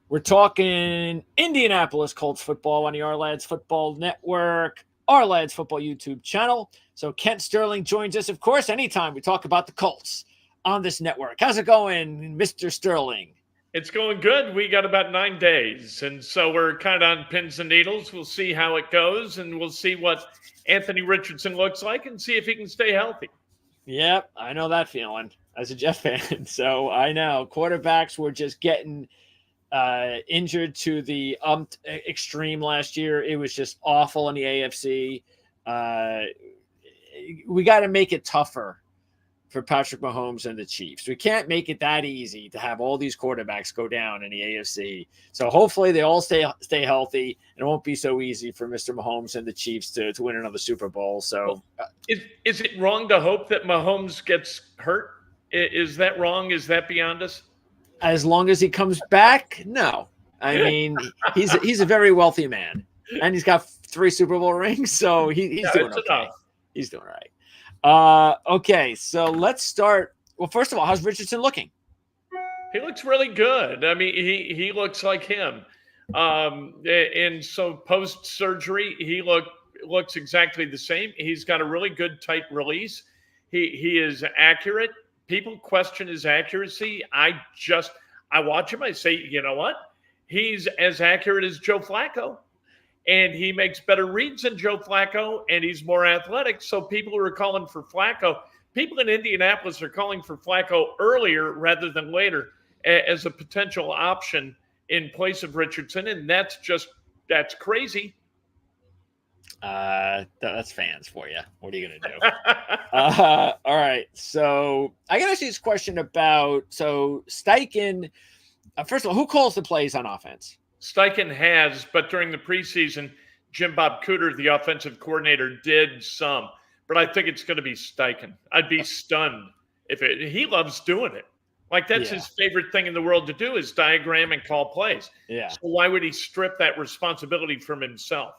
We're talking Indianapolis Colts football on the Ourlads Football Network, Ourlads Football YouTube Channel. So Kent Sterling joins us, of course, anytime we talk about the Colts on this network. How's it going, Mr. Sterling? It's going good. We got about 9 days, and so we're kind of on pins and needles. We'll see how it goes, and we'll see what Anthony Richardson looks like and see if he can stay healthy. Yep, I know that feeling as a Jeff fan. So I know quarterbacks were just getting injured to the extreme last year. It was just awful in the AFC. We got to make it tougher for Patrick Mahomes and the Chiefs. We can't make it that easy to have all these quarterbacks go down in the AFC. So hopefully they all stay healthy, and it won't be so easy for Mr. Mahomes and the Chiefs to win another Super Bowl. So is it wrong to hope that Mahomes gets hurt? Is that wrong? Is that beyond us? As long as he comes back, no. I mean, he's a very wealthy man, and he's got 3 Super Bowl rings, so he's doing okay. Enough. He's doing all right. Okay, so let's start. Well, first of all, how's Richardson looking? He looks really good. I mean, he looks like him. And so post-surgery, he looks exactly the same. He's got a really good tight release. He is accurate. People question his accuracy. I watch him. I say, you know what? He's as accurate as Joe Flacco. And he makes better reads than Joe Flacco, and he's more athletic. So people who are calling for Flacco, people in Indianapolis are calling for Flacco earlier rather than later as a potential option in place of Richardson. And that's crazy. That's fans for you. What are you going to do? All right. So I got to ask you this question about, Steichen. First of all, who calls the plays on offense? Steichen has, but during the preseason, Jim Bob Cooter, the offensive coordinator, did some. But I think it's going to be Steichen. I'd be stunned if he loves doing it. Like, that's his favorite thing in the world to do is diagram and call plays. Yeah. So why would he strip that responsibility from himself?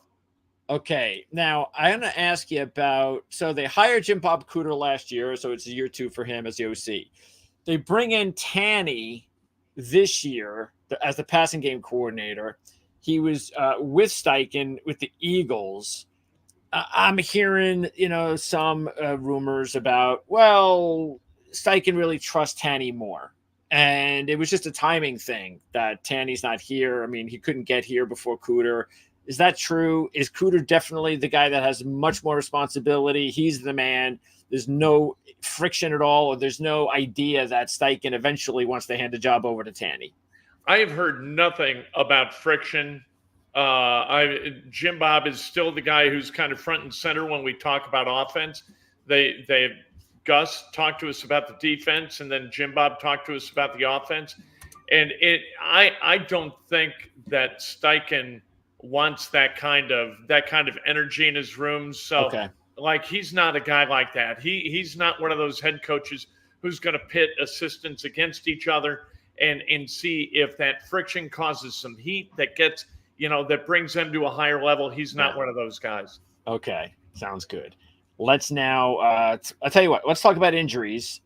Okay. Now, I want to ask you about, so they hired Jim Bob Cooter last year, so it's year 2 for him as the OC. They bring in Tanny this year as the passing game coordinator. He was with Steichen with the Eagles. I'm hearing, some rumors about, Steichen really trusts Tanny more. And it was just a timing thing that Tanny's not here. I mean, he couldn't get here before Cooter. Is that true? Is Cooter definitely the guy that has much more responsibility? He's the man. There's no friction at all, or there's no idea that Steichen eventually wants to hand the job over to Tanny? I have heard nothing about friction. Jim Bob is still the guy who's kind of front and center when we talk about offense. Gus talked to us about the defense, and then Jim Bob talked to us about the offense. And I don't think that Steichen wants that kind of energy in his room. So like, he's not a guy like that. He's not one of those head coaches who's going to pit assistants against each other and see if that friction causes some heat that gets, that brings them to a higher level. He's not one of those guys. Okay. Sounds good. Let's now, I'll tell you what, let's talk about injuries.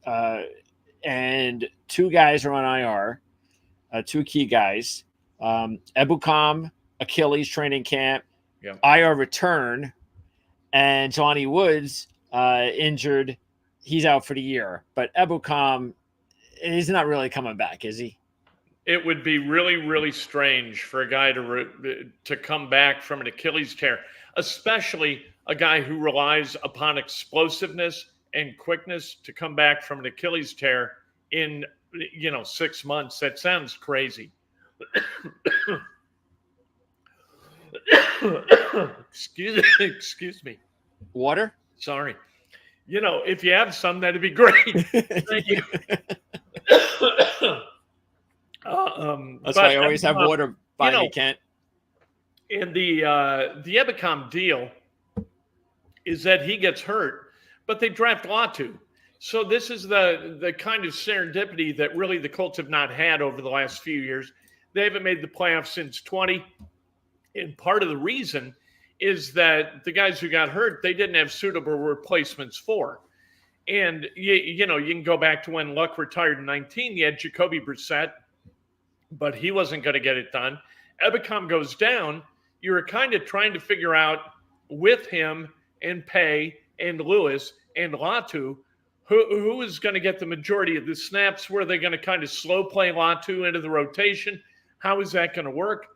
And 2 guys are on IR, 2 key guys. Ebukam, Achilles training camp, IR return, and Johnny Woods injured. He's out for the year. But Ebukam, he's not really coming back, is he? It would be really, really strange for a guy to come back from an Achilles tear, especially a guy who relies upon explosiveness and quickness to come back from an Achilles tear in 6 months. That sounds crazy. Excuse me. Water? Sorry. If you have some, that'd be great. Thank you. That's why I always have water by me, Kent. And the Ebukam deal is that he gets hurt, but they draft Latu. So this is the kind of serendipity that really the Colts have not had over the last few years. They haven't made the playoffs since 20. And part of the reason is that the guys who got hurt, they didn't have suitable replacements for. And, you can go back to when Luck retired in 19. You had Jacoby Brissett, but he wasn't going to get it done. Ebicom goes down. You were kind of trying to figure out with him and Pay and Lewis and Latu, who is going to get the majority of the snaps? Were they going to kind of slow play Latu into the rotation? How is that going to work?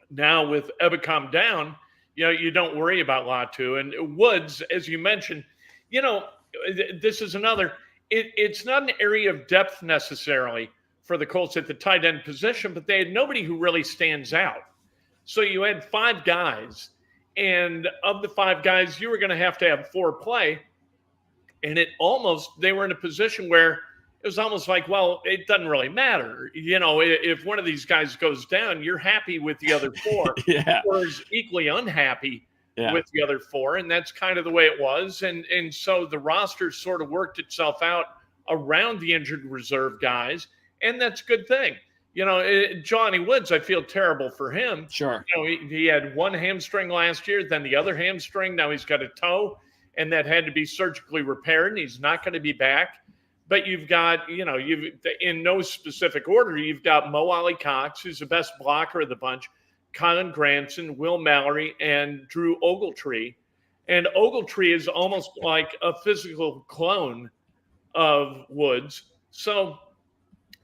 Now with Ebicom down, you don't worry about Latu. And Woods, as you mentioned, this is another, it's not an area of depth necessarily for the Colts at the tight end position, but they had nobody who really stands out. So you had 5 guys, and of the 5 guys, you were going to have 4 play. And they were in a position where it was almost like, well, it doesn't really matter. If one of these guys goes down, you're happy with the other 4. Yeah. Or is equally unhappy with the other 4. And that's kind of the way it was. And so the roster sort of worked itself out around the injured reserve guys. And that's a good thing. Johnny Woods, I feel terrible for him. Sure. He had one hamstring last year, then the other hamstring. Now he's got a toe, and that had to be surgically repaired, and he's not going to be back. But you've got, you've in no specific order, you've got Mo Ali Cox, who's the best blocker of the bunch, Colin Granson, Will Mallory, and Drew Ogletree. And Ogletree is almost like a physical clone of Woods. So,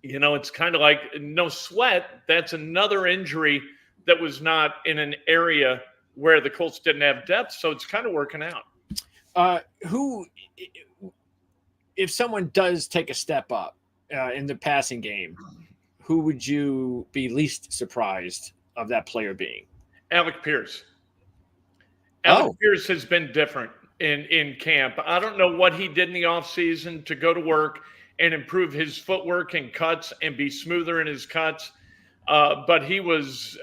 it's kind of like no sweat. That's another injury that was not in an area where the Colts didn't have depth. So it's kind of working out. If someone does take a step up in the passing game, who would you be least surprised of that player being? Alec Pierce. Alec Pierce has been different in camp. I don't know what he did in the offseason to go to work and improve his footwork and cuts and be smoother in his cuts. But he was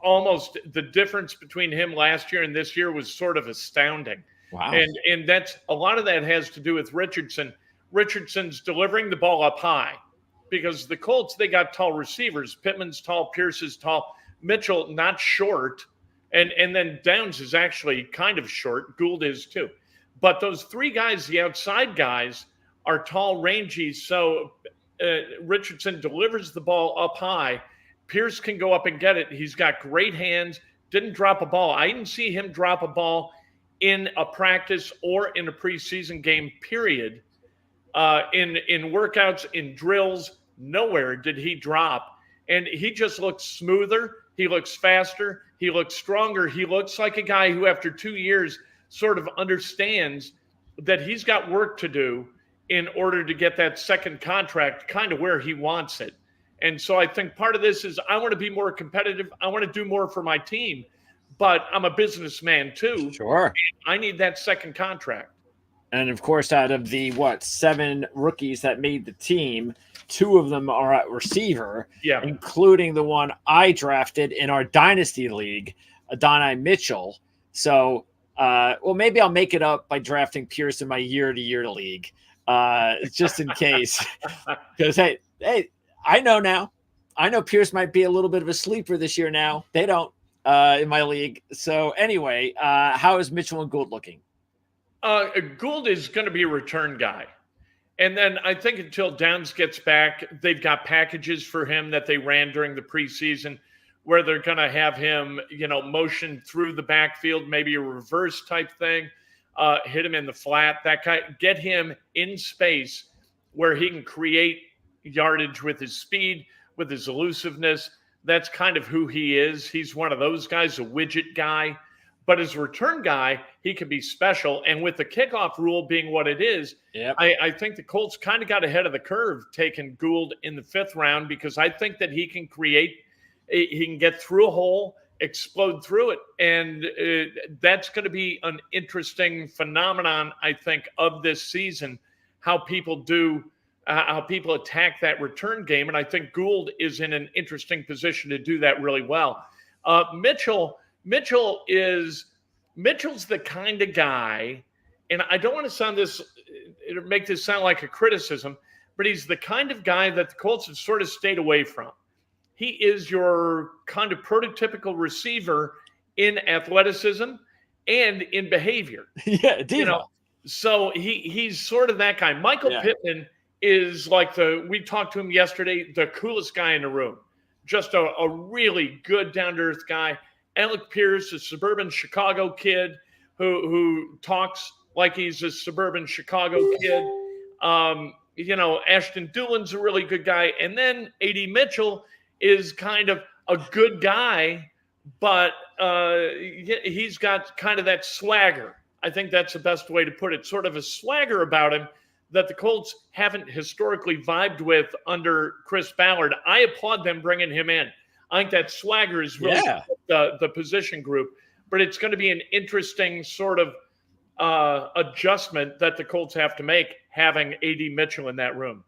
almost the difference between him last year and this year was sort of astounding. Wow. And that's a lot of that has to do with Richardson. Richardson's delivering the ball up high because the Colts, they got tall receivers. Pittman's tall, Pierce is tall, Mitchell not short. And then Downs is actually kind of short. Gould is too. But those 3 guys, the outside guys, are tall, rangy. So Richardson delivers the ball up high. Pierce can go up and get it. He's got great hands, didn't drop a ball. I didn't see him drop a ball in a practice or in a preseason game, period. In workouts, in drills, nowhere did he drop. And he just looks smoother. He looks faster. He looks stronger. He looks like a guy who, after 2 years, sort of understands that he's got work to do in order to get that second contract kind of where he wants it. And so I think part of this is I want to be more competitive. I want to do more for my team, but I'm a businessman too. Sure. I need that second contract. And of course, out of the 7 rookies that made the team, 2 of them are at receiver, including the one I drafted in our dynasty league, Adonai Mitchell. So, maybe I'll make it up by drafting Pierce in my year-to-year league, just in case. Because hey, I know now. I know Pierce might be a little bit of a sleeper this year now. They don't in my league. So anyway, how is Mitchell and Gould looking? Gould is going to be a return guy. And then I think until Downs gets back, they've got packages for him that they ran during the preseason where they're going to have him, motion through the backfield, maybe a reverse type thing, hit him in the flat, that guy, get him in space where he can create yardage with his speed, with his elusiveness. That's kind of who he is. He's one of those guys, a widget guy. But as a return guy, he can be special. And with the kickoff rule being what it is, I think the Colts kind of got ahead of the curve taking Gould in the 5th round because I think that he can he can get through a hole, explode through it. And that's going to be an interesting phenomenon, I think, of this season, how people attack that return game. And I think Gould is in an interesting position to do that really well. Mitchell's the kind of guy, and I don't want to make this sound like a criticism, but he's the kind of guy that the Colts have sort of stayed away from. He is your kind of prototypical receiver in athleticism and in behavior. Yeah, so he's sort of that guy. Michael Pittman is like we talked to him yesterday, the coolest guy in the room. just a really good down-to-earth guy. Alec Pierce, a suburban Chicago kid who talks like he's a suburban Chicago kid. Ashton Doolin's a really good guy. And then A.D. Mitchell is kind of a good guy, but he's got kind of that swagger. I think that's the best way to put it. Sort of a swagger about him that the Colts haven't historically vibed with under Chris Ballard. I applaud them bringing him in. I think that swagger is really the position group, but it's going to be an interesting sort of adjustment that the Colts have to make having A.D. Mitchell in that room.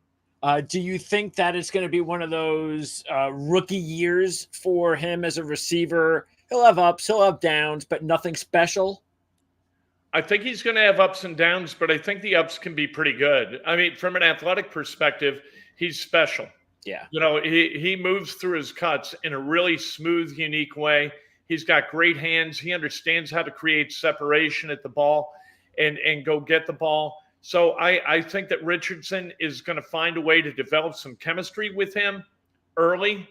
Do you think that it's going to be one of those rookie years for him as a receiver? He'll have ups, he'll have downs, but nothing special? I think he's going to have ups and downs, but I think the ups can be pretty good. I mean, from an athletic perspective, he's special. Yeah. He moves through his cuts in a really smooth, unique way. He's got great hands. He understands how to create separation at the ball and go get the ball. So I think that Richardson is going to find a way to develop some chemistry with him early.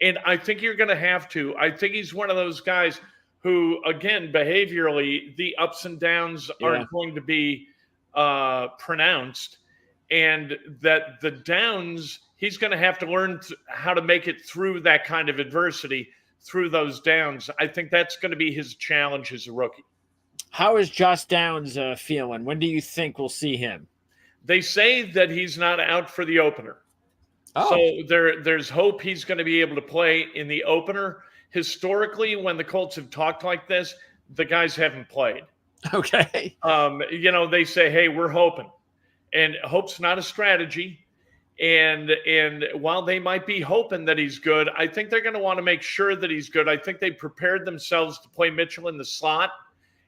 And I think you're going to have to. I think he's one of those guys who, again, behaviorally, the ups and downs are going to be pronounced. And that the downs, he's going to have to learn how to make it through that kind of adversity, through those downs. I think that's going to be his challenge as a rookie. How is Josh Downs feeling? When do you think we'll see him? They say that he's not out for the opener. Oh. So there's hope he's going to be able to play in the opener. Historically, when the Colts have talked like this, the guys haven't played. Okay. They say, hey, we're hoping. And hope's not a strategy. And while they might be hoping that he's good, I think they're going to want to make sure that he's good. I think they prepared themselves to play Mitchell in the slot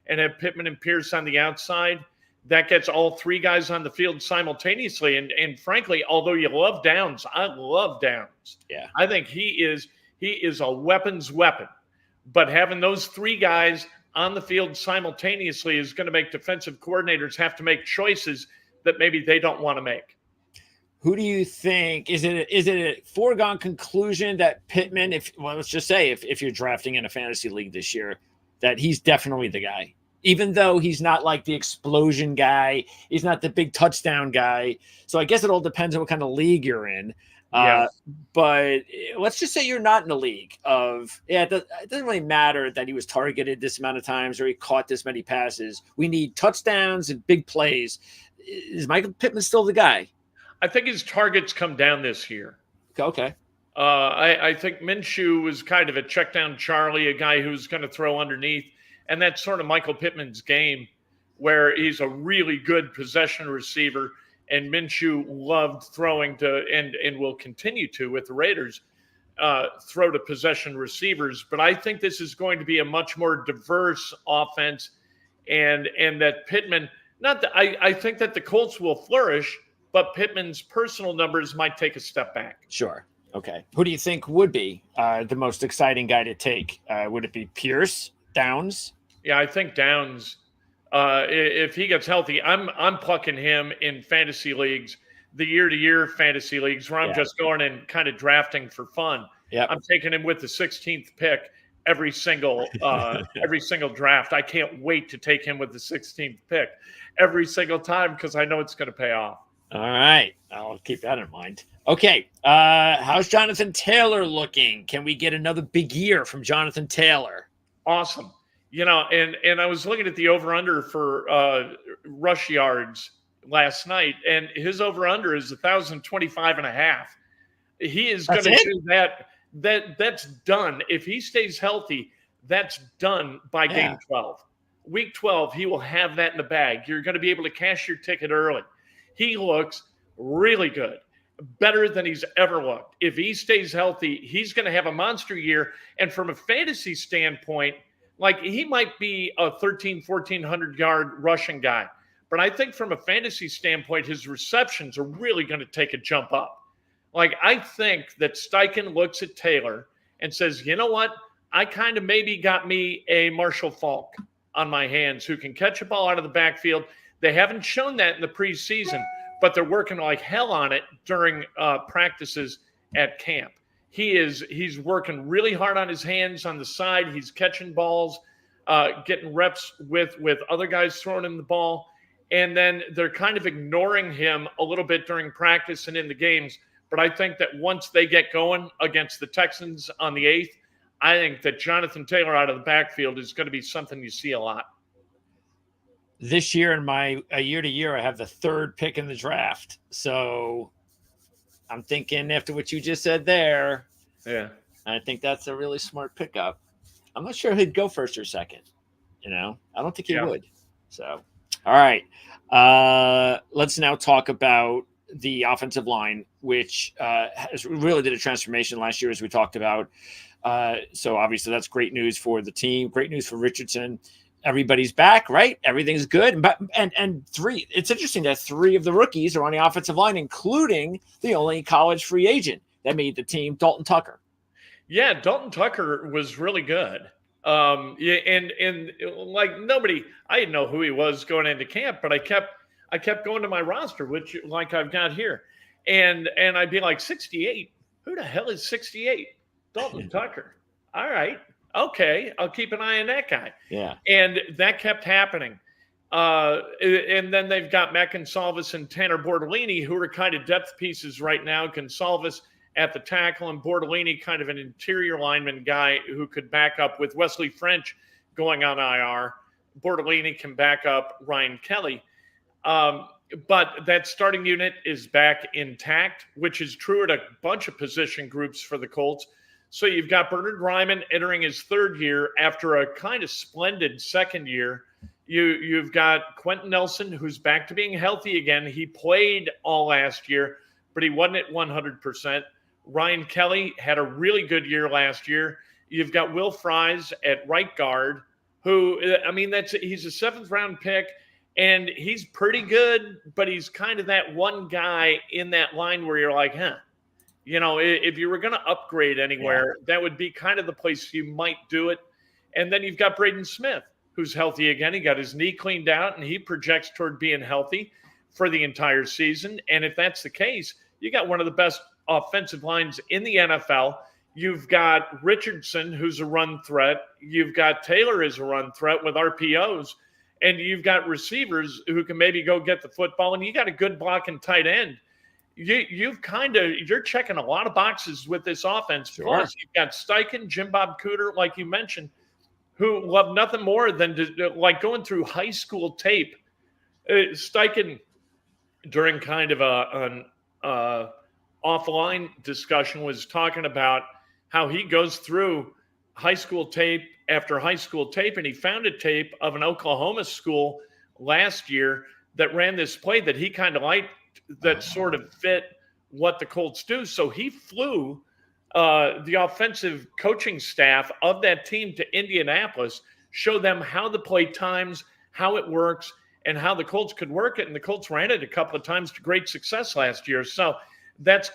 and have Pittman and Pierce on the outside. That gets all three guys on the field simultaneously. And frankly, although you love Downs, I love Downs. Yeah. I think he is a weapon's weapon. But having those three guys on the field simultaneously is going to make defensive coordinators have to make choices that maybe they don't want to make. Who do you think is it a foregone conclusion that Pittman, let's just say if you're drafting in a fantasy league this year, that he's definitely the guy, even though he's not like the explosion guy, he's not the big touchdown guy. So I guess it all depends on what kind of league you're in. But let's just say you're not in a league of, it doesn't really matter that he was targeted this amount of times or he caught this many passes. We need touchdowns and big plays. Is Michael Pittman still the guy? I think his targets come down this year. Okay. I think Minshew was kind of a check down Charlie, a guy who's going to throw underneath. And that's sort of Michael Pittman's game, where he's a really good possession receiver. And Minshew loved throwing to, and will continue to with the Raiders, throw to possession receivers. But I think this is going to be a much more diverse offense. And that Pittman, I think that the Colts will flourish, but Pittman's personal numbers might take a step back. Sure. Okay. Who do you think would be the most exciting guy to take? Would it be Pierce, Downs? Yeah, I think Downs. If he gets healthy, I'm plucking him in fantasy leagues, the year-to-year fantasy leagues, where I'm just going and kind of drafting for fun. Yeah, I'm taking him with the 16th pick every single draft. I can't wait to take him with the 16th pick every single time because I know it's going to pay off. All right. I'll keep that in mind. Okay. How's Jonathan Taylor looking? Can we get another big year from Jonathan Taylor? Awesome. And I was looking at the over-under for rush yards last night, and his over-under is 1,025.5. He is going to do that. That's done. If he stays healthy, that's done by game 12. Week 12, he will have that in the bag. You're going to be able to cash your ticket early. He looks really good, better than he's ever looked. If he stays healthy, he's going to have a monster year. And from a fantasy standpoint, like he might be a 1,400 yard rushing guy. But I think from a fantasy standpoint, his receptions are really going to take a jump up. Like I think that Steichen looks at Taylor and says, you know what? I kind of maybe got me a Marshall Faulk on my hands who can catch a ball out of the backfield. They haven't shown that in the preseason, but they're working like hell on it during practices at camp. He's working really hard on his hands on the side. He's catching balls, getting reps with other guys throwing him the ball. And then they're kind of ignoring him a little bit during practice and in the games. But I think that once they get going against the Texans on the 8th, I think that Jonathan Taylor out of the backfield is going to be something you see a lot. This year in my year to year, I have the 3rd pick in the draft. So I'm thinking after what you just said there, yeah, I think that's a really smart pickup. I'm not sure he'd go 1st or 2nd. I don't think he would. So, all right. Let's now talk about the offensive line, which really did a transformation last year, as we talked about. So obviously that's great news for the team. Great news for Richardson. Everybody's back, right? Everything's good. But three. It's interesting that 3 of the rookies are on the offensive line, including the only college free agent that made the team, Dalton Tucker. Yeah, Dalton Tucker was really good. And like nobody, I didn't know who he was going into camp, but I kept going to my roster, which like I've got here, and I'd be like 68. Who the hell is 68? Dalton Tucker. All right. Okay, I'll keep an eye on that guy. Yeah. And that kept happening. And then they've got Matt Gonsalves and Tanner Bortolini, who are kind of depth pieces right now. Gonsalves at the tackle and Bortolini kind of an interior lineman guy who could back up with Wesley French going on IR. Bortolini can back up Ryan Kelly. But that starting unit is back intact, which is true at a bunch of position groups for the Colts. So you've got Bernard Ryman entering his 3rd year after a kind of splendid 2nd year. You've got Quentin Nelson, who's back to being healthy again. He played all last year, but he wasn't at 100%. Ryan Kelly had a really good year last year. You've got Will Fries at right guard, who, he's a 7th round pick, and he's pretty good, but he's kind of that one guy in that line where you're like, if you were going to upgrade anywhere, that would be kind of the place you might do it. And then you've got Braden Smith, who's healthy again. He got his knee cleaned out, and he projects toward being healthy for the entire season. And if that's the case, you got one of the best offensive lines in the NFL. You've got Richardson, who's a run threat. You've got Taylor as a run threat with RPOs. And you've got receivers who can maybe go get the football. And you got a good blocking tight end. You're checking a lot of boxes with this offense. Sure. Plus, you've got Steichen, Jim Bob Cooter, like you mentioned, who love nothing more than like going through high school tape. Steichen, during kind of an offline discussion, was talking about how he goes through high school tape after high school tape, and he found a tape of an Oklahoma school last year that ran this play that he kind of liked, that sort of fit what the Colts do. So he flew the offensive coaching staff of that team to Indianapolis, show them how the play times, how it works, and how the Colts could work it. And the Colts ran it a couple of times to great success last year. So that's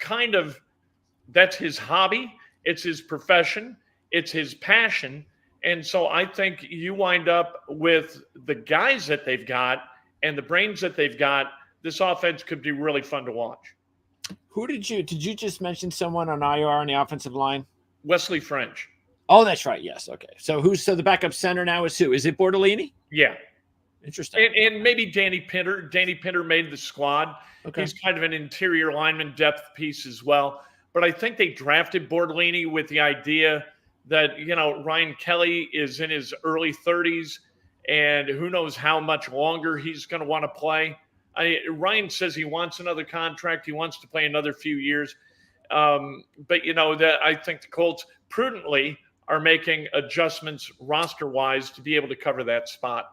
his hobby. It's his profession. It's his passion. And so I think you wind up with the guys that they've got and the brains that they've got. This offense could be really fun to watch. Who did you just mention someone on IR on the offensive line? Wesley French. Oh, that's right. Yes. Okay. So the backup center now is who? Is it Bortolini? Yeah. Interesting. And maybe Danny Pinter. Danny Pinter made the squad. Okay. He's kind of an interior lineman depth piece as well. But I think they drafted Bortolini with the idea that, Ryan Kelly is in his early 30s, and who knows how much longer he's going to want to play. Ryan says he wants another contract. He wants to play another few years. But that I think the Colts prudently are making adjustments roster-wise to be able to cover that spot.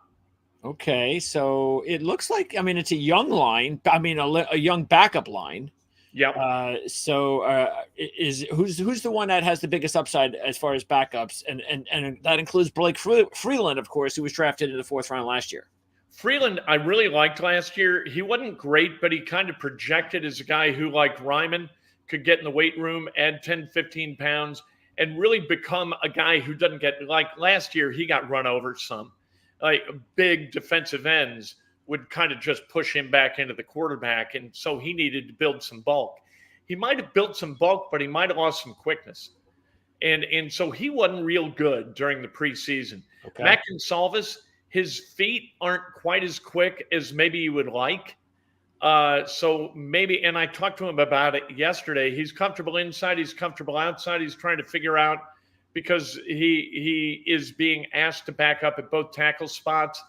Okay, so it looks like, it's a young line. A young backup line. Yeah. Who's the one that has the biggest upside as far as backups, and that includes Blake Freeland, of course, who was drafted in the 4th round last year. Freeland, I really liked last year. He wasn't great, but he kind of projected as a guy who, like Ryman, could get in the weight room, add 10, 15 pounds, and really become a guy who doesn't get, like last year, he got run over some. Like big defensive ends would kind of just push him back into the quarterback, and so he needed to build some bulk. he might have built some bulk, but he might have lost some quickness. And so he wasn't real good during the preseason. Okay. Mac Gonsalves, his feet aren't quite as quick as maybe you would like. So maybe, and I talked to him about it yesterday. He's comfortable inside, he's comfortable outside. He's trying to figure out, because he is being asked to back up at both tackle spots,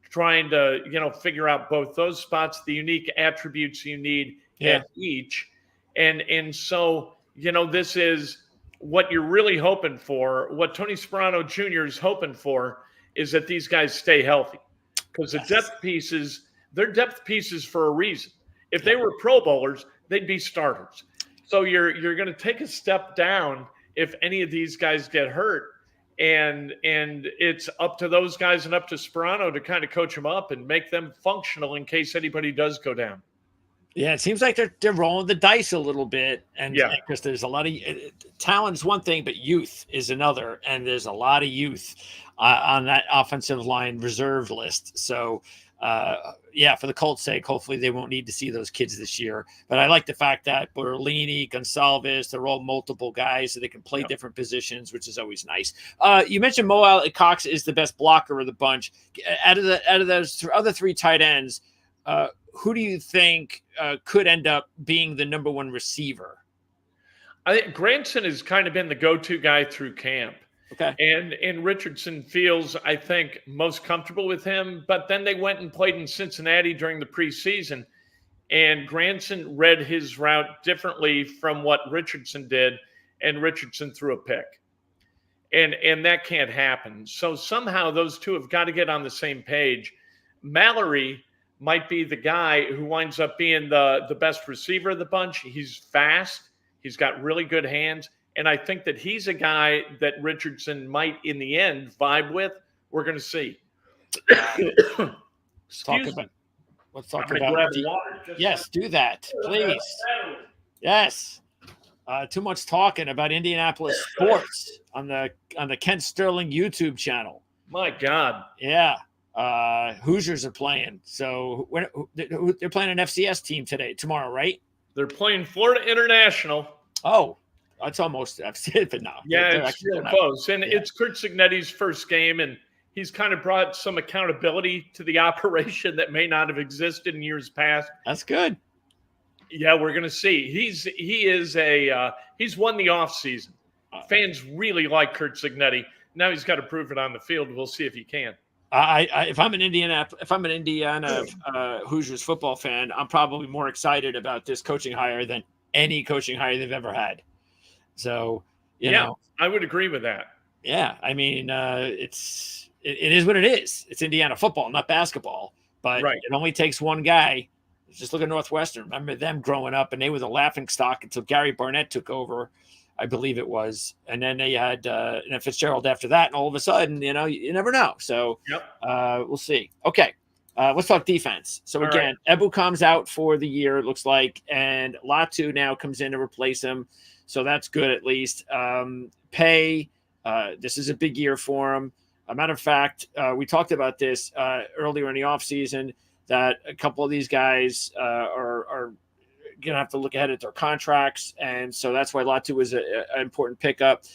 trying to, figure out both those spots, the unique attributes you need at each. And so, this is what you're really hoping for. What Tony Sperano Jr. is hoping for is that these guys stay healthy, because the depth pieces, they're depth pieces for a reason. If they were Pro Bowlers, they'd be starters. So you're going to take a step down if any of these guys get hurt, and it's up to those guys and up to Sperano to kind of coach them up and make them functional in case anybody does go down. Yeah, it seems like they're rolling the dice a little bit, and because there's a lot of talent is one thing, but youth is another, and there's a lot of youth on that offensive line reserve list. So, for the Colts' sake, hopefully they won't need to see those kids this year. But I like the fact that Bertolini, Gonsalves, they're all multiple guys, so they can play different positions, which is always nice. You mentioned Mo Alley Cox is the best blocker of the bunch. Out of those other three tight ends, who do you think could end up being the number one receiver? I think Granson has kind of been the go-to guy through camp. Okay. And Richardson feels, I think, most comfortable with him. But then they went and played in Cincinnati during the preseason, and Granson read his route differently from what Richardson did, and Richardson threw a pick. And that can't happen. So somehow those two have got to get on the same page. Mallory might be the guy who winds up being the best receiver of the bunch. He's fast. He's got really good hands. And I think that he's a guy that Richardson might, in the end, vibe with. We're going to see. Let's talk about yes, do that, please. Yes. Too much talking about Indianapolis sports on the Kent Sterling YouTube channel. My God. Yeah. Hoosiers are playing. So they're playing an FCS team tomorrow, right? They're playing Florida International. Oh, that's almost FCS, but no. Yeah, it's real close. And it's Kurt Cignetti's first game, and he's kind of brought some accountability to the operation that may not have existed in years past. That's good. Yeah, we're going to see. He's won the offseason. Fans really like Kurt Cignetti. Now he's got to prove it on the field. We'll see if he can. If I'm an Indiana Hoosiers football fan, I'm probably more excited about this coaching hire than any coaching hire they've ever had. So, you know, I would agree with that. Yeah, I mean, it is what it is. It's Indiana football, not basketball. But it only takes one guy. Just look at Northwestern. Remember them growing up, and they were the laughing stock until Gary Barnett took over, I believe it was. And then they had Fitzgerald after that, and all of a sudden, you never know. So we'll see. Okay, let's talk defense. So again, Ebu comes out for the year, it looks like, and Latu now comes in to replace him. So that's good at least. Pay, this is a big year for him. A matter of fact, we talked about this earlier in the offseason, that a couple of these guys are going to have to look ahead at their contracts. And so that's why Latu was an important pickup.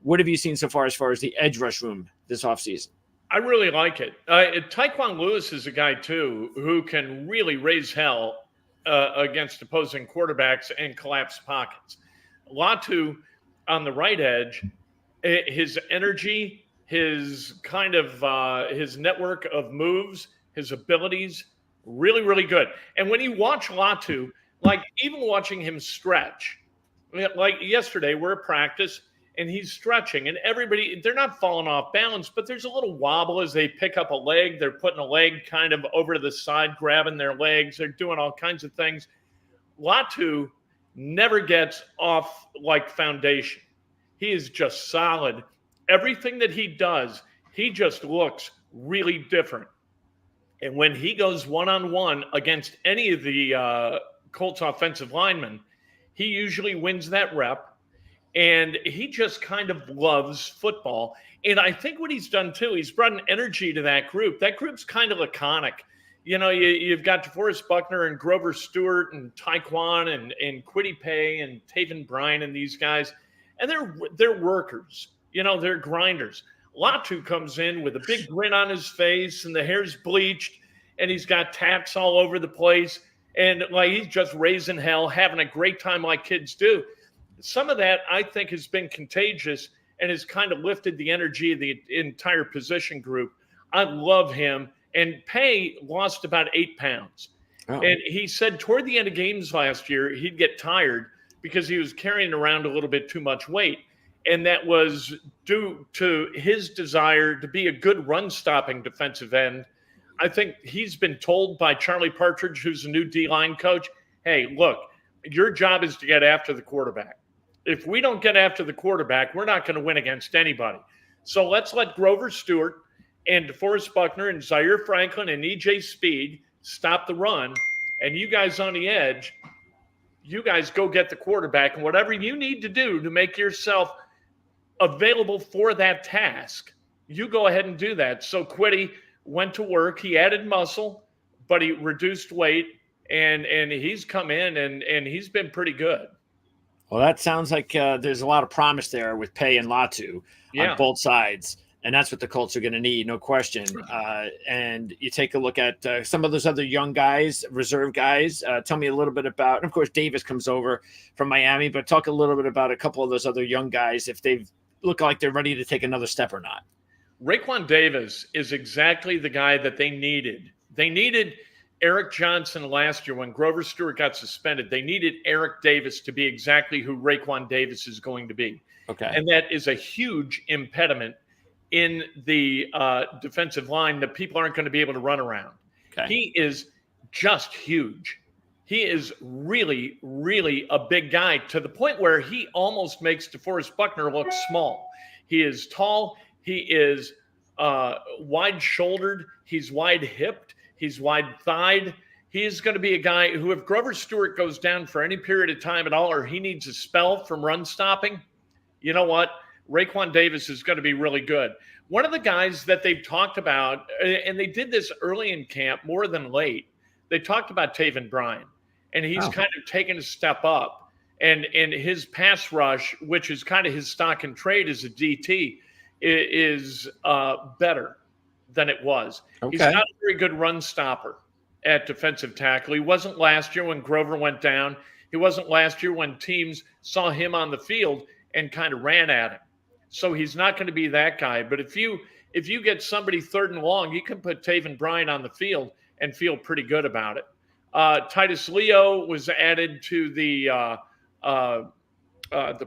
What have you seen so far as the edge rush room this offseason? I really like it. Tyquan Lewis is a guy, too, who can really raise hell against opposing quarterbacks and collapse pockets. Latu on the right edge, his energy, his kind of his network of moves, his abilities, really, really good. And when you watch Latu, like even watching him stretch, like yesterday, we're at practice and he's stretching, and everybody, they're not falling off balance, but there's a little wobble as they pick up a leg. They're putting a leg kind of over to the side, grabbing their legs. They're doing all kinds of things. Latu never gets off like foundation. He is just solid. Everything that he does, he just looks really different. And when he goes one-on-one against any of the Colts offensive linemen, he usually wins that rep. And he just kind of loves football. And I think what he's done too, he's brought an energy to that group. That group's kind of laconic. you've got DeForest Buckner and Grover Stewart and Tyquan and Kwity Paye and Taven Bryan and these guys, and they're workers. They're grinders. Latu comes in with a big grin on his face, and the hair's bleached, and he's got tats all over the place, and like he's just raising hell, having a great time like kids do. Some of that, I think, has been contagious and has kind of lifted the energy of the entire position group. I love him. And Paye lost about 8 pounds. Oh. And he said toward the end of games last year, he'd get tired because he was carrying around a little bit too much weight. And that was due to his desire to be a good run-stopping defensive end. I think he's been told by Charlie Partridge, who's the new D-line coach, hey, look, your job is to get after the quarterback. If we don't get after the quarterback, we're not going to win against anybody. So let's let Grover Stewart and DeForest Buckner and Zaire Franklin and E.J. Speed stop the run, and you guys on the edge, you guys go get the quarterback, and whatever you need to do to make yourself available for that task, you go ahead and do that. So Kwity went to work. He added muscle, but he reduced weight, and he's come in, and he's been pretty good. Well, that sounds like there's a lot of promise there with Paye and Latu on both sides. And that's what the Colts are going to need, no question. And you take a look at some of those other young guys, reserve guys. Tell me a little bit about, and of course, Davis comes over from Miami, but talk a little bit about a couple of those other young guys, if they look like they're ready to take another step or not. Raekwon Davis is exactly the guy that they needed. They needed Eric Johnson last year when Grover Stewart got suspended. They needed Eric Davis to be exactly who Raekwon Davis is going to be. Okay. And that is a huge impediment in the defensive line that people aren't going to be able to run around. Okay. He is just huge. He is really, really a big guy to the point where he almost makes DeForest Buckner look small. He is tall. He is wide-shouldered. He's wide-hipped. He's wide-thighed. He is going to be a guy who, if Grover Stewart goes down for any period of time at all, or he needs a spell from run stopping, you know what? Raekwon Davis is going to be really good. One of the guys that they've talked about, and they did this early in camp more than late, they talked about Taven Bryan, and he's kind of taken a step up. And his pass rush, which is kind of his stock and trade as a DT, is better than it was. Okay. He's not a very good run stopper at defensive tackle. He wasn't last year when Grover went down. He wasn't last year when teams saw him on the field and kind of ran at him. So he's not going to be that guy. But if you get somebody third and long, you can put Taven Bryan on the field and feel pretty good about it. Titus Leo was added to the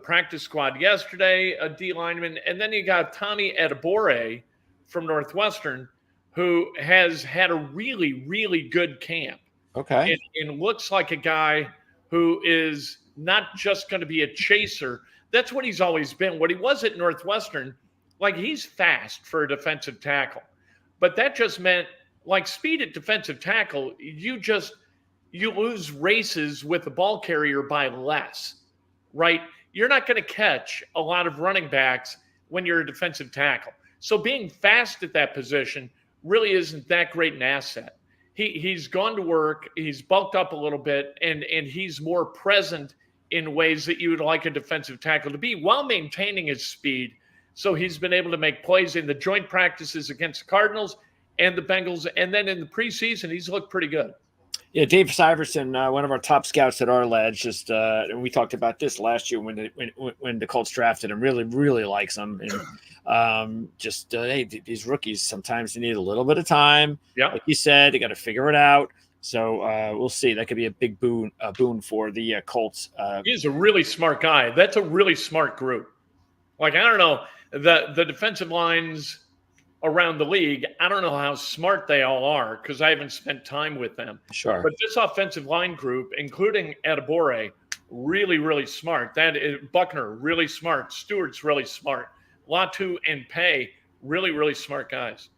practice squad yesterday, a D lineman. And then you got Tommy Adebore from Northwestern, who has had a really, really good camp. Okay. And looks like a guy who is not just going to be a chaser. That's what he's always been. What he was at Northwestern, like he's fast for a defensive tackle. But that just meant, like speed at defensive tackle, you lose races with the ball carrier by less, right? You're not going to catch a lot of running backs when you're a defensive tackle. So being fast at that position really isn't that great an asset. He's gone to work, he's bulked up a little bit, and he's more present in ways that you would like a defensive tackle to be while maintaining his speed. So he's been able to make plays in the joint practices against the Cardinals and the Bengals. And then in the preseason, he's looked pretty good. Yeah, Dave Syverson, one of our top scouts at Ourlads, and we talked about this last year when the Colts drafted him, really, really likes him. And hey, these rookies, sometimes they need a little bit of time. Yeah. Like you said, they got to figure it out. So we'll see. That could be a big boon for the Colts. He's a really smart guy. That's a really smart group. Like, I don't know, the defensive lines around the league, I don't know how smart they all are because I haven't spent time with them. Sure. But this offensive line group, including Adebore, really, really smart. That is Buckner, really smart. Stewart's really smart. Latu and Paye, really, really smart guys.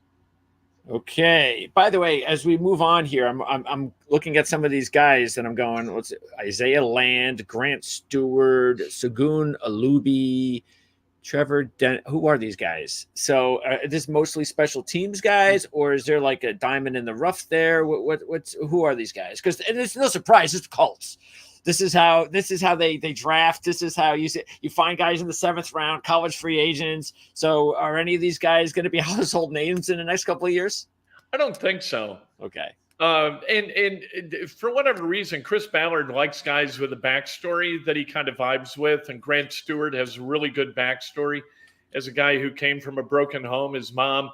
Okay. By the way, as we move on here, I'm looking at some of these guys and I'm going, what's it? Isaiah Land, Grant Stewart, Segun Alubi, Who are these guys? So is this mostly special teams guys, or is there like a diamond in the rough there? Who are these guys? Because it's no surprise, it's the Colts. This is how they draft. This is how you find guys in the 7th round, college free agents. So are any of these guys going to be household names in the next couple of years? I don't think so. Okay. And for whatever reason, Chris Ballard likes guys with a backstory that he kind of vibes with. And Grant Stewart has a really good backstory as a guy who came from a broken home. His mom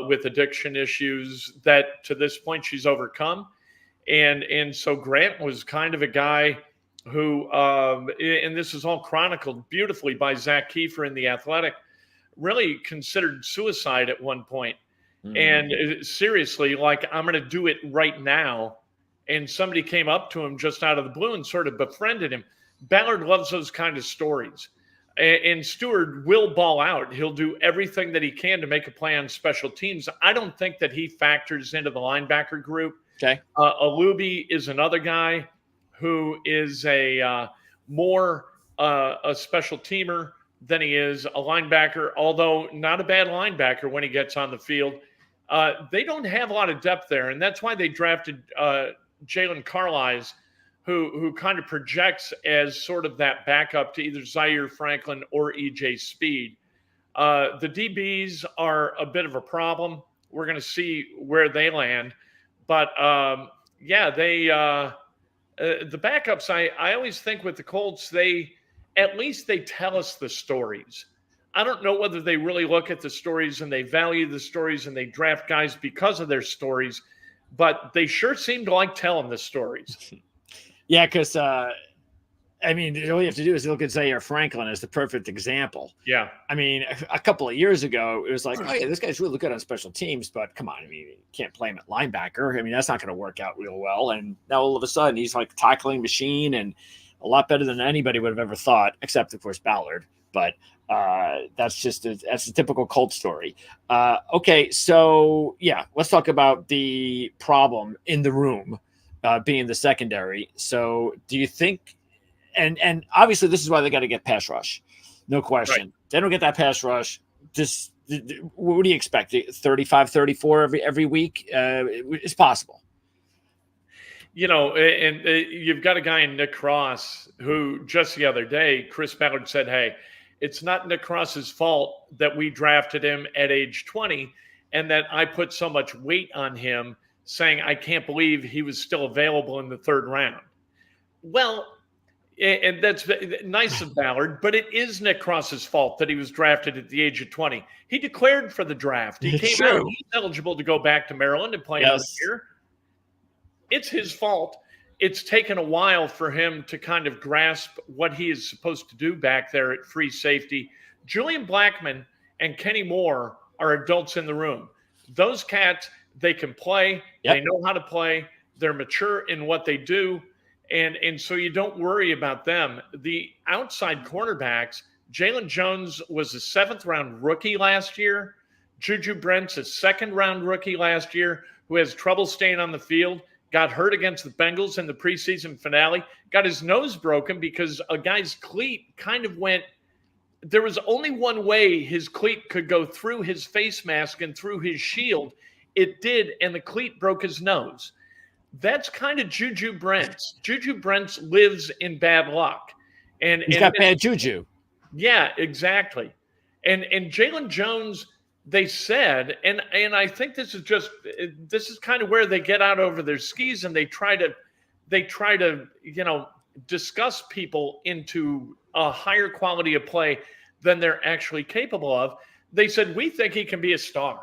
with addiction issues that to this point she's overcome. And so Grant was kind of a guy who, and this is all chronicled beautifully by Zach Kiefer in The Athletic, really considered suicide at one point. And seriously, like, I'm going to do it right now. And somebody came up to him just out of the blue and sort of befriended him. Ballard loves those kind of stories. And Stewart will ball out. He'll do everything that he can to make a play on special teams. I don't think that he factors into the linebacker group. Okay. Alubi is another guy who is more a special teamer than he is a linebacker, although not a bad linebacker when he gets on the field. They don't have a lot of depth there, and that's why they drafted Jalen Carlisle, who kind of projects as sort of that backup to either Zaire Franklin or E.J. Speed. The DBs are a bit of a problem. We're going to see where they land. But, the backups, I always think with the Colts, at least they tell us the stories. I don't know whether they really look at the stories and they value the stories and they draft guys because of their stories, but they sure seem to like telling the stories. Yeah, because, all you have to do is look at Zaire Franklin as the perfect example. Yeah. I mean, a couple of years ago, it was like, oh, yeah, this guy's really good on special teams, but come on, you can't play him at linebacker. I mean, that's not going to work out real well. And now all of a sudden, he's like a tackling machine and a lot better than anybody would have ever thought, except, of course, Ballard. But that's a typical Colt story. Okay, so, yeah, let's talk about the problem in the room being the secondary. So do you think – and obviously this is why they got to get pass rush. No question. Right. They don't get that pass rush. What do you expect? 35, 34 every week? It's possible. And you've got a guy in Nick Cross who just the other day, Chris Ballard said, hey, it's not Nick Cross's fault that we drafted him at age 20 and that I put so much weight on him saying I can't believe he was still available in the 3rd round. Well, and that's nice of Ballard, but it is Nick Cross's fault that he was drafted at the age of 20. He declared for the draft. He came out. He's eligible to go back to Maryland and play another year. It's his fault. It's taken a while for him to kind of grasp what he is supposed to do back there at free safety. Julian Blackman and Kenny Moore are adults in the room. Those cats, they can play. Yep. They know how to play. They're mature in what they do. And so you don't worry about them. The outside cornerbacks, Jalen Jones was a 7th-round rookie last year. Juju Brent's a 2nd-round rookie last year who has trouble staying on the field. Got hurt against the Bengals in the preseason finale, got his nose broken because a guy's cleat kind of went – there was only one way his cleat could go through his face mask and through his shield. It did, and the cleat broke his nose. That's kind of Juju Brents. Juju Brents lives in bad luck. And he's got bad juju. Yeah, exactly. And Jalen Jones – they said, and I think this is kind of where they get out over their skis and they try to discuss people into a higher quality of play than they're actually capable of. They said, we think he can be a star.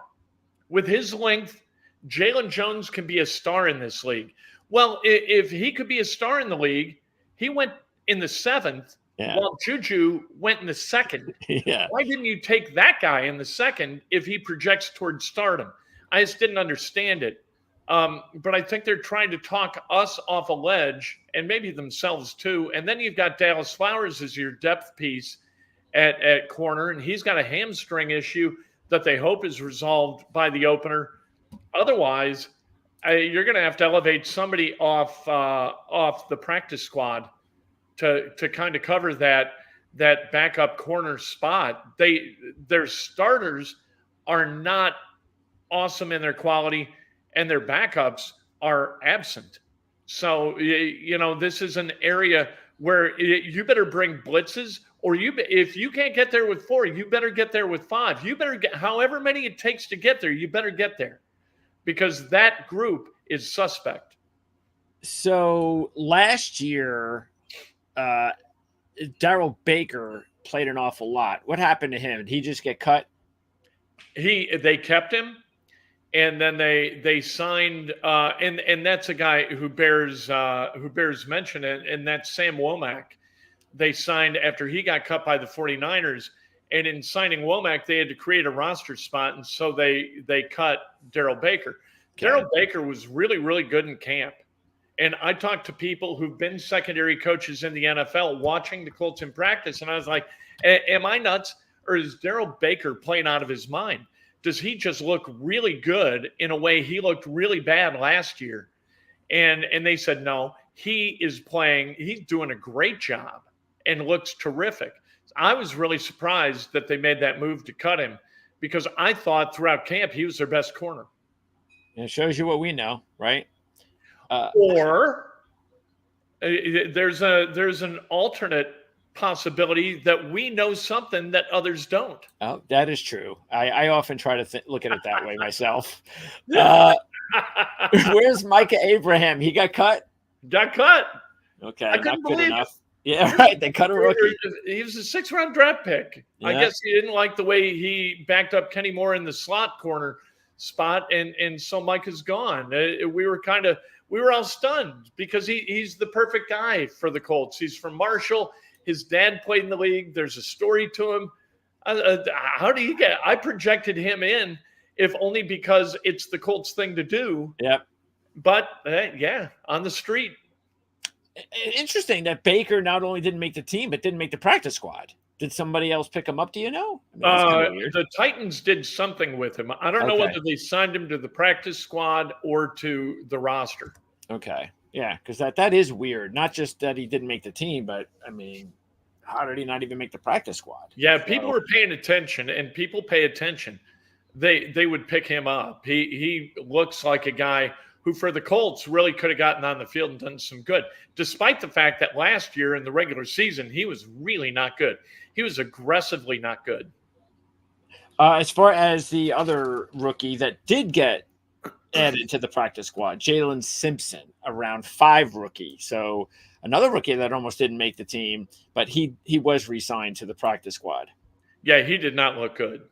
With his length, Jalen Jones can be a star in this league. Well, if he could be a star in the league, he went in the 7th. Yeah. Well, Juju went in the 2nd. Yeah. Why didn't you take that guy in the 2nd if he projects towards stardom? I just didn't understand it. But I think they're trying to talk us off a ledge and maybe themselves too. And then you've got Dallas Flowers as your depth piece at corner, and he's got a hamstring issue that they hope is resolved by the opener. Otherwise, you're going to have to elevate somebody off the practice squad to kind of cover that that backup corner spot. Their starters are not awesome in their quality, and their backups are absent. So, this is an area where you better bring blitzes, or if you can't get there with 4, you better get there with 5. You better get however many it takes to get there, you better get there, because that group is suspect. So last year, Darrell Baker played an awful lot. What happened to him? Did he just get cut? They kept him, and then they signed, and that's a guy who bears mention, and that's Sam Womack. They signed after he got cut by the 49ers, and in signing Womack, they had to create a roster spot, and so they cut Darrell Baker. Okay. Darrell Baker was really, really good in camp. And I talked to people who've been secondary coaches in the NFL watching the Colts in practice, and I was like, am I nuts? Or is Darrell Baker playing out of his mind? Does he just look really good in a way he looked really bad last year? And they said, no, he's doing a great job and looks terrific. I was really surprised that they made that move to cut him, because I thought throughout camp he was their best corner. It shows you what we know, right? Or there's an alternate possibility that we know something that others don't. Oh, that is true. I often try to look at it that way myself. Where's Micah Abraham? He got cut? Got cut. Okay, not good enough. Yeah, right. They cut a rookie. He was a 6th-round draft pick. Yeah. I guess he didn't like the way he backed up Kenny Moore in the slot corner spot, and so Micah's gone. We were all stunned, because he's the perfect guy for the Colts. He's from Marshall. His dad played in the league. There's a story to him. How do you get? I projected him in, if only because it's the Colts thing to do. Yep. But on the street. Interesting that Baker not only didn't make the team, but didn't make the practice squad. Did somebody else pick him up? Do you know? The Titans did something with him. I don't know whether they signed him to the practice squad or to the roster. Okay. Yeah, because that is weird. Not just that he didn't make the team, but, I mean, how did he not even make the practice squad? Yeah, people were paying attention, and people pay attention. They would pick him up. He looks like a guy who, for the Colts, really could have gotten on the field and done some good, despite the fact that last year in the regular season, he was really not good. He was aggressively not good. As far as the other rookie that did get added to the practice squad, Jalen Simpson, around 5 rookie. So another rookie that almost didn't make the team, but he was re-signed to the practice squad. Yeah, he did not look good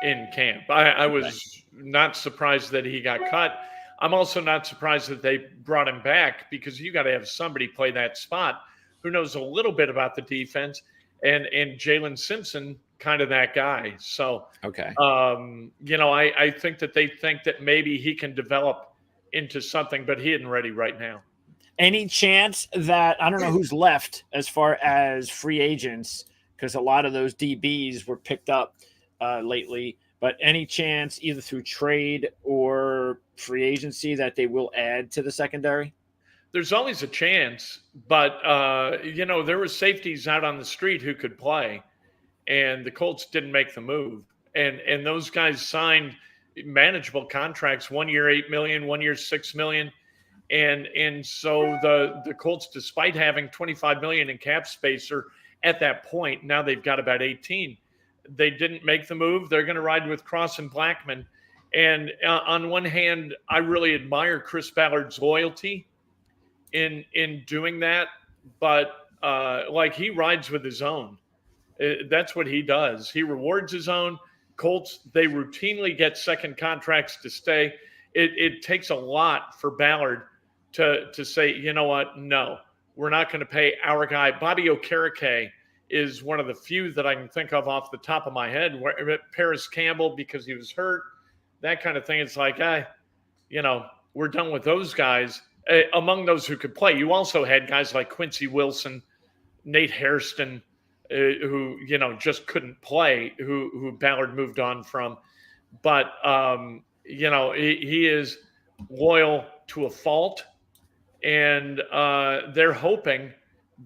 in camp. I was not surprised that he got cut. I'm also not surprised that they brought him back, because you got to have somebody play that spot who knows a little bit about the defense, and Jalen Simpson, kind of that guy. So, okay. I think that they think that maybe he can develop into something, but he isn't ready right now. Any chance that, I don't know who's left as far as free agents, because a lot of those DBs were picked up lately, but any chance either through trade or free agency that they will add to the secondary? There's always a chance, but, there were safeties out on the street who could play, and the Colts didn't make the move. And those guys signed manageable contracts, 1 year, $8 million, 1 year, $6 million. And so the Colts, despite having $25 million in cap space, or at that point, now they've got about 18. They didn't make the move. They're going to ride with Cross and Blackman. And on one hand, I really admire Chris Ballard's loyalty in doing that, but he rides with his own. That's what he does. He rewards his own. Colts, they routinely get second contracts to stay. It takes a lot for Ballard to say, you know what, no, we're not going to pay our guy. Bobby Okereke is one of the few that I can think of off the top of my head. Paris Campbell, because he was hurt, that kind of thing. It's like, we're done with those guys. Among those who could play, you also had guys like Quincy Wilson, Nate Hairston, who just couldn't play, who Ballard moved on from. But he is loyal to a fault, and they're hoping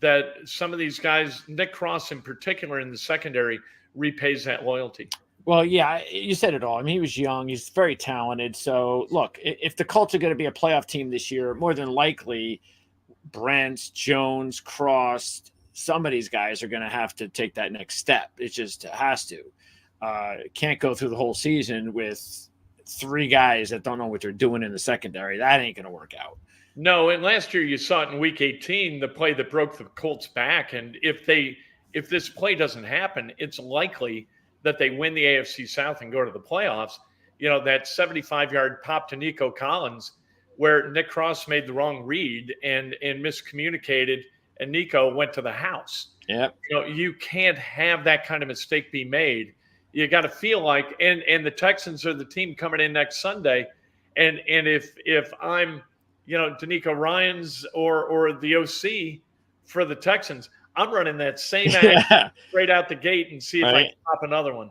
that some of these guys, Nick Cross in particular in the secondary, repays that loyalty. Well, yeah, you said it all. I mean, he was young. He's very talented. So, look, if the Colts are going to be a playoff team this year, more than likely, Brent, Jones, Cross, some of these guys are going to have to take that next step. It just has to. Can't go through the whole season with 3 guys that don't know what they're doing in the secondary. That ain't going to work out. No, and last year you saw it in Week 18, the play that broke the Colts back. And if this play doesn't happen, it's likely that they win the AFC South and go to the playoffs. You know, that 75-yard pop to Nico Collins where Nick Cross made the wrong read and miscommunicated, and Nico went to the house. Yeah. You know, you can't have that kind of mistake be made. You got to feel like, and the Texans are the team coming in next Sunday. And if I'm, you know, D'Amico Ryans or the OC for the Texans, I'm running that same act straight out the gate and see if I can pop another one.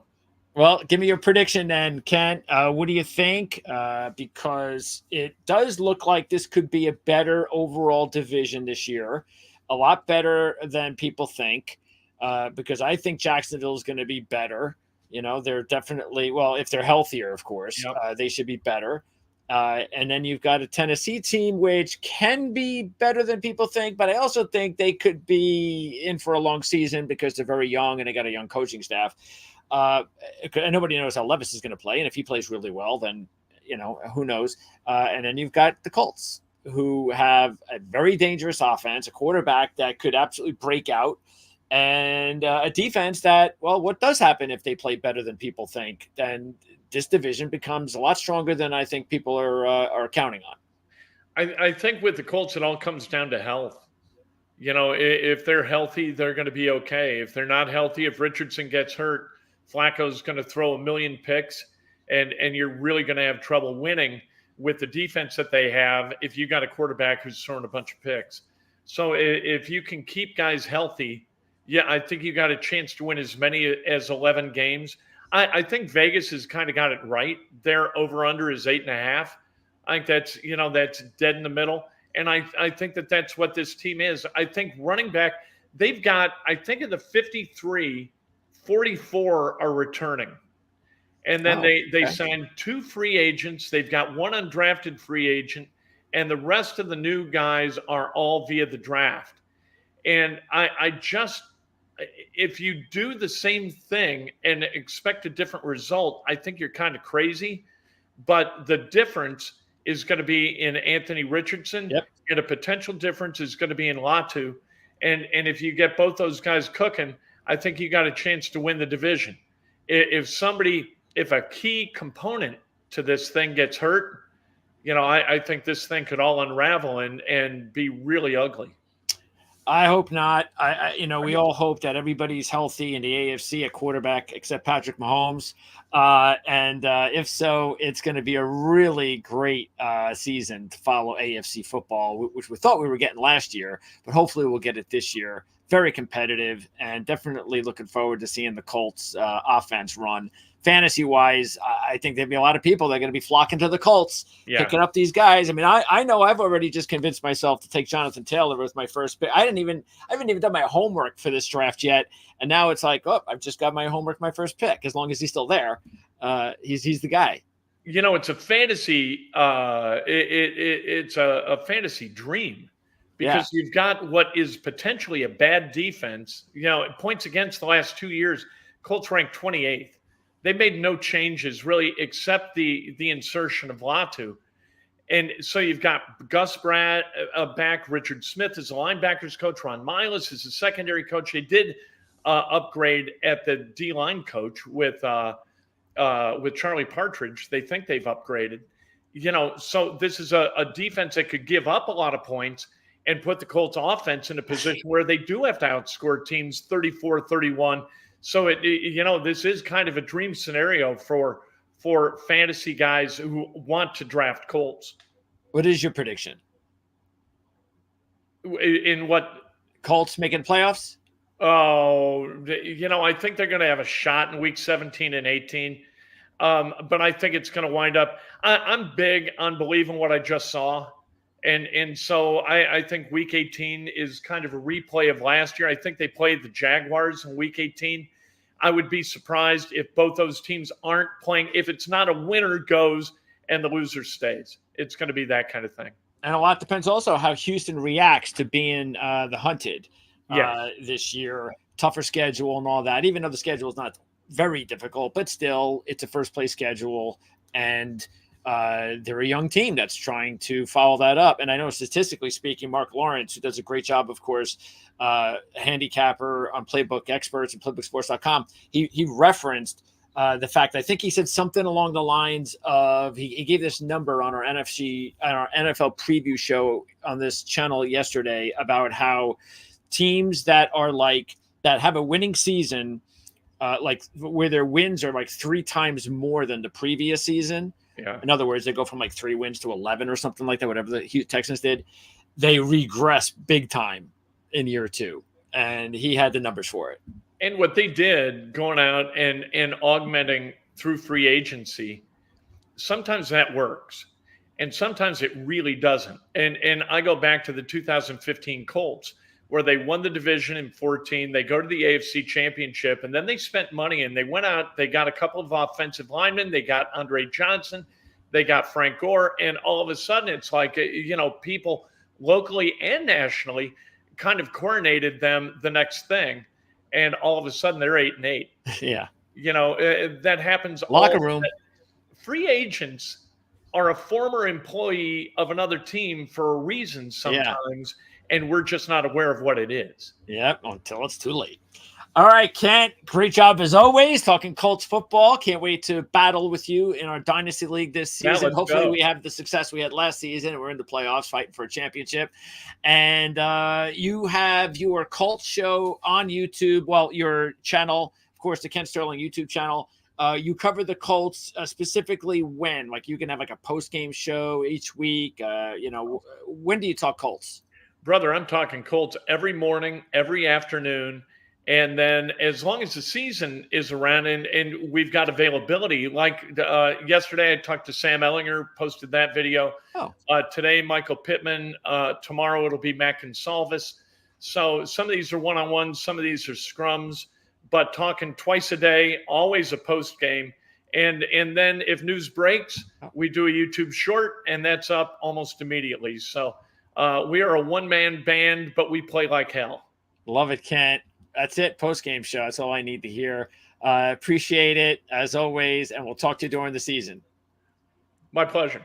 Well, give me your prediction then, Kent. What do you think? Because it does look like this could be a better overall division this year, a lot better than people think, because I think Jacksonville is going to be better. You know, they're definitely, well, if they're healthier, of course, they should be better. And then you've got a Tennessee team, which can be better than people think, but I also think they could be in for a long season because they're very young and they got a young coaching staff. And nobody knows how Levis is going to play. And if he plays really well, then, you know, who knows? And then you've got the Colts, who have a very dangerous offense, a quarterback that could absolutely break out, and a defense that, well, what does happen if they play better than people think? Then this division becomes a lot stronger than I think people are counting on. I think with the Colts, it all comes down to health. You know, if they're healthy, they're going to be okay. If they're not healthy, if Richardson gets hurt, Flacco's going to throw a million picks, and you're really going to have trouble winning with the defense that they have if you got a quarterback who's throwing a bunch of picks. So if you can keep guys healthy, yeah, I think you got a chance to win as many as 11 games. I think Vegas has kind of got it right. Their over-under is 8.5. I think that's, you know, that's dead in the middle. And I think that that's what this team is. I think running back, they've got, I think of the 53, 44 are returning. And then they signed 2 free agents. They've got 1 undrafted free agent. And the rest of the new guys are all via the draft. And I just, if you do the same thing and expect a different result, I think you're kind of crazy. But the difference is going to be in Anthony Richardson, and a potential difference is going to be in Latu. And if you get both those guys cooking, I think you got a chance to win the division. If a key component to this thing gets hurt, you know, I think this thing could all unravel and be really ugly. I hope not. We all hope that everybody's healthy in the AFC at quarterback except Patrick Mahomes. And if so, it's going to be a really great season to follow AFC football, which we thought we were getting last year, but hopefully we'll get it this year. Very competitive, and definitely looking forward to seeing the Colts offense run. Fantasy-wise, I think there'll be a lot of people that are going to be flocking to the Colts, picking up these guys. I mean, I know I've already just convinced myself to take Jonathan Taylor with my first pick. I haven't even done my homework for this draft yet, and now it's like, oh, I've just got my homework, my first pick. As long as he's still there, he's the guy. You know, it's a fantasy. It's a fantasy dream. Because you've got what is potentially a bad defense. You know, points against the last 2 years, Colts ranked 28th. They made no changes really except the insertion of Latu. And so you've got Gus Brad back, Richard Smith is a linebackers coach, Ron Miles is a secondary coach. They did upgrade at the D-line coach with Charlie Partridge. They think they've upgraded. You know, so this is a defense that could give up a lot of points and put the Colts offense in a position where they do have to outscore teams 34-31. So this is kind of a dream scenario for fantasy guys who want to draft Colts. What is your prediction? In what? Colts making playoffs? Oh, I think they're going to have a shot in week 17 and 18. But I think it's going to wind up. I'm big on believing what I just saw. And so I think Week 18 is kind of a replay of last year. I think they played the Jaguars in Week 18. I would be surprised if both those teams aren't playing. If it's not a winner goes and the loser stays, it's going to be that kind of thing. And a lot depends also how Houston reacts to being the hunted this year. Tougher schedule and all that, even though the schedule is not very difficult, but still it's a first place schedule. And they're a young team that's trying to follow that up. And I know statistically speaking, Mark Lawrence, who does a great job, of course, handicapper on Playbook Experts and PlaybookSports.com, he referenced the fact, I think he said something along the lines of, he gave this number on our NFL preview show on this channel yesterday about how teams that have a winning season, like where their wins are like 3 times more than the previous season. Yeah. In other words, they go from like 3 wins to 11 or something like that, whatever the Texans did. They regress big time in year 2. And he had the numbers for it. And what they did going out and augmenting through free agency, sometimes that works. And sometimes it really doesn't. And I go back to the 2015 Colts, where they won the division in 14. They go to the AFC Championship, and then they spent money, and they went out. They got a couple of offensive linemen. They got Andre Johnson. They got Frank Gore. And all of a sudden, it's like, people locally and nationally kind of coronated them the next thing. And all of a sudden, they're 8-8. Yeah. That happens. Locker room. Free agents are a former employee of another team for a reason sometimes. Yeah. And we're just not aware of what it is. Yeah, until it's too late. All right, Kent, great job as always talking Colts football. Can't wait to battle with you in our Dynasty League this season. Yeah, hopefully we have the success we had last season. We're in the playoffs fighting for a championship. And you have your Colts show on YouTube. Well, your channel, of course, the Kent Sterling YouTube channel. You cover the Colts specifically when? Like you can have like a post-game show each week. When do you talk Colts? Brother, I'm talking Colts every morning, every afternoon. And then as long as the season is around and we've got availability, like yesterday I talked to Sam Ellinger, posted that video. Oh. Today, Michael Pittman. Tomorrow it'll be Matt Gonsalves. So some of these are one-on-ones, some of these are scrums, but talking twice a day, always a post game. And then if news breaks, we do a YouTube short, and that's up almost immediately. So we are a one-man band, but we play like hell. Love it, Kent. That's it. Post-game show. That's all I need to hear. Appreciate it, as always, and we'll talk to you during the season. My pleasure.